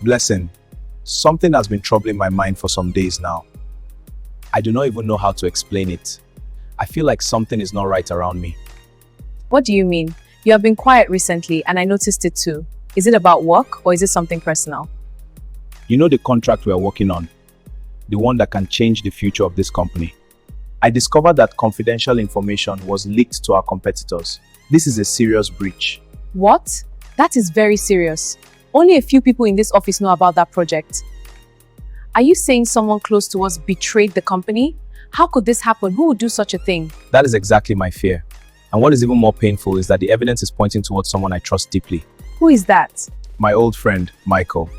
Blessing, something has been troubling my mind for some days now. I do not even know how to explain it. I feel like something is not right around me. What do you mean? You have been quiet recently and I noticed it too. Is it about work or is it something personal? You know the contract we are working on? The one that can change the future of this company. I discovered that confidential information was leaked to our competitors. This is a serious breach. What? That is very serious. Only a few people in this office know about that project. Are you saying someone close to us betrayed the company? How could this happen? Who would do such a thing? That is exactly my fear. And what is even more painful is that the evidence is pointing towards someone I trust deeply. Who is that? My old friend, Michael.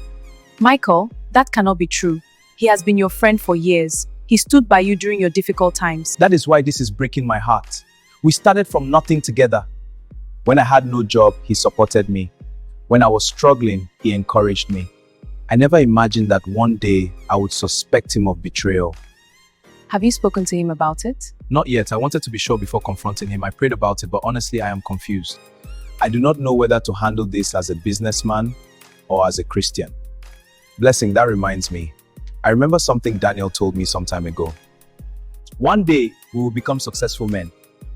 Michael, that cannot be true. He has been your friend for years. He stood by you during your difficult times. That is why this is breaking my heart. We started from nothing together. When I had no job, he supported me. When I was struggling, he encouraged me. I never imagined that one day I would suspect him of betrayal. Have you spoken to him about it? Not yet. I wanted to be sure before confronting him. I prayed about it, but honestly, I am confused. I do not know whether to handle this as a businessman or as a Christian. Blessing, that reminds me. I remember something Daniel told me some time ago. One day, we will become successful men,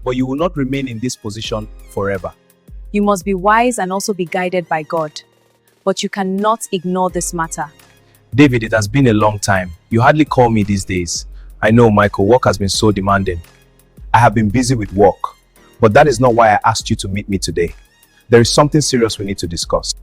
but you will not remain in this position forever. You must be wise and also be guided by God. But you cannot ignore this matter. David, it has been a long time. You hardly call me these days. I know, Michael, work has been so demanding. I have been busy with work, but that is not why I asked you to meet me today. There is something serious we need to discuss.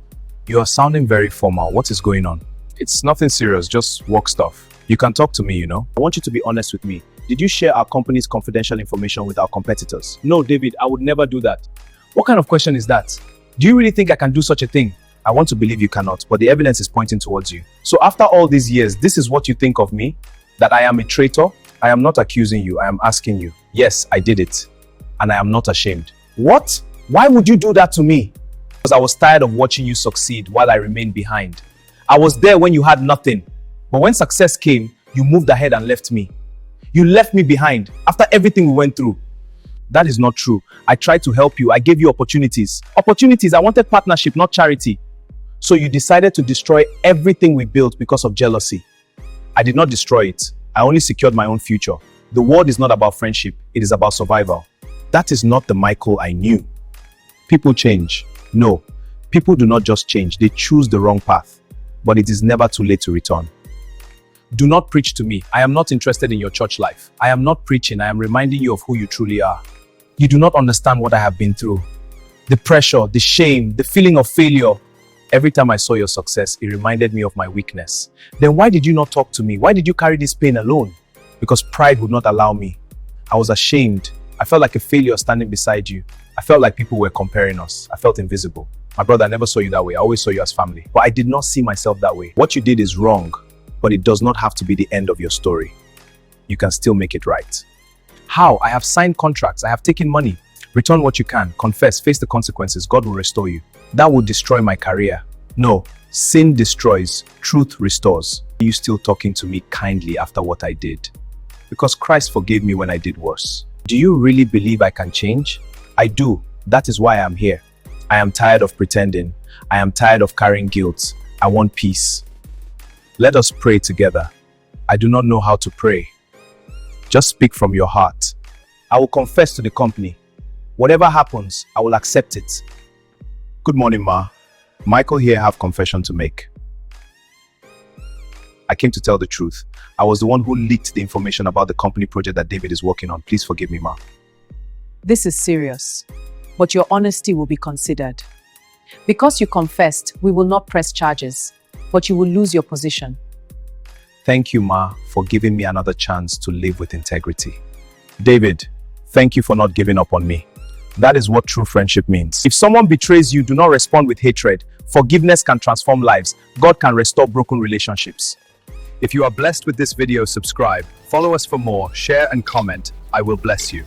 You are sounding very formal. What is going on? It's nothing serious, just work stuff. You can talk to me, you know. I want you to be honest with me. Did you share our company's confidential information with our competitors? No, David, I would never do that. What kind of question is that? Do you really think I can do such a thing? I want to believe you cannot, but the evidence is pointing towards you. So after all these years, this is what you think of me? That I am a traitor? I am not accusing you, I am asking you. Yes, I did it. And I am not ashamed. What? Why would you do that to me? Because I was tired of watching you succeed while I remained behind. I was there when you had nothing. But when success came, you moved ahead and left me. You left me behind after everything we went through. That is not true. I tried to help you. I gave you opportunities. Opportunities. I wanted partnership, not charity. So you decided to destroy everything we built because of jealousy. I did not destroy it. I only secured my own future. The world is not about friendship. It is about survival. That is not the Michael I knew. People change. No, people do not just change. They choose the wrong path. But it is never too late to return. Do not preach to me. I am not interested in your church life. I am not preaching. I am reminding you of who you truly are. You do not understand what I have been through. The pressure, the shame, the feeling of failure. Every time I saw your success, it reminded me of my weakness. Then why did you not talk to me? Why did you carry this pain alone? Because pride would not allow me. I was ashamed. I felt like a failure standing beside you. I felt like people were comparing us. I felt invisible. My brother, I never saw you that way. I always saw you as family. But I did not see myself that way. What you did is wrong, but it does not have to be the end of your story. You can still make it right. How? I have signed contracts. I have taken money. Return what you can. Confess. Face the consequences. God will restore you. That would destroy my career. No. Sin destroys. Truth restores. Are you still talking to me kindly after what I did? Because Christ forgave me when I did worse. Do you really believe I can change? I do. That is why I am here. I am tired of pretending. I am tired of carrying guilt. I want peace. Let us pray together. I do not know how to pray. Just speak from your heart. I will confess to the company. Whatever happens, I will accept it. Good morning, Ma. Michael here have confession to make. I came to tell the truth. I was the one who leaked the information about the company project that David is working on. Please forgive me, Ma. This is serious, but your honesty will be considered. Because you confessed, we will not press charges, but you will lose your position. Thank you, Ma, for giving me another chance to live with integrity. David, thank you for not giving up on me. That is what true friendship means. If someone betrays you, do not respond with hatred. Forgiveness can transform lives. God can restore broken relationships. If you are blessed with this video, subscribe. Follow us for more, share and comment. I will bless you.